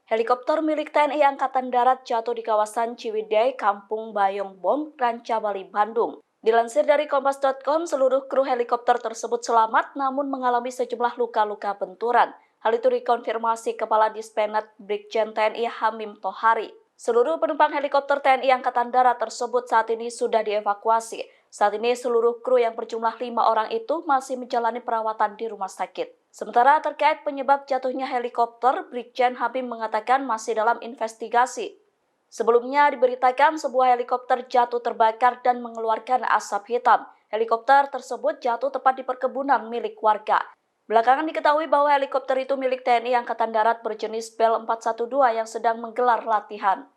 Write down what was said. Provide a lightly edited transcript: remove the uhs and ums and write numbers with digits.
Helikopter milik TNI Angkatan Darat jatuh di kawasan Ciwidey, Kampung Bayongbong, Rancabali, Bandung. Dilansir dari kompas.com, seluruh kru helikopter tersebut selamat namun mengalami sejumlah luka-luka benturan. Hal itu dikonfirmasi Kepala Dispenad Brigjen TNI Hamim Tohari. Seluruh penumpang helikopter TNI Angkatan Darat tersebut saat ini sudah dievakuasi. Saat ini seluruh kru yang berjumlah 5 orang itu masih menjalani perawatan di rumah sakit. Sementara terkait penyebab jatuhnya helikopter, Brigjen Hamim mengatakan masih dalam investigasi. Sebelumnya diberitakan sebuah helikopter jatuh terbakar dan mengeluarkan asap hitam. Helikopter tersebut jatuh tepat di perkebunan milik warga. Belakangan diketahui bahwa helikopter itu milik TNI Angkatan Darat berjenis Bell 412 yang sedang menggelar latihan.